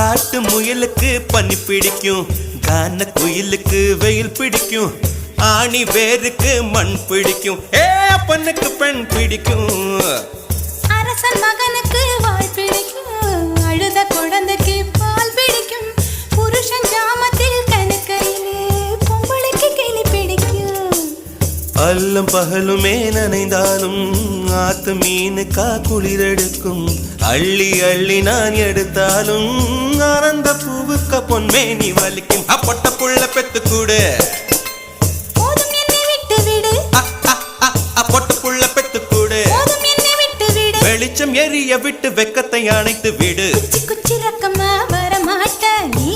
காட்டு முயலுக்கு பனி பிடிக்கும், கான குயிலுக்கு வெயில் பிடிக்கும், ஆணி வேருக்கு மண் பிடிக்கும், அப்பனுக்கு பெண் பிடிக்கும். அரசன் மகனுக்கு வாழ் பிடிக்கும், அழுத குழந்தைக்கு பால் பிடிக்கும், புருஷன் ஜாமத்தில் கணக்கையிலே பொம்பளைக்கு கிளி பிடிக்கும். அல்லும் பகலுமே நனைந்தாலும் ஆத்து மீனுக்கா குளிரெடுக்கும், அள்ளி அள்ளி நான் எடுத்தாலும் ஆனந்த பூவுக்க பொன்மேனி வலிக்கும். அப்பட்ட புள்ள பெத்து கூடு, போதும் என்னை விட்டு விடு, பொட்ட புள்ள பெத்து கூடு, போதும் என்னை விட்டு விடு, வெளிச்சம் எரிய விட்டு வெக்கத்தை அணைத்து விடு. குச்சி குச்சி ரக்கமா வரமாட்ட நீ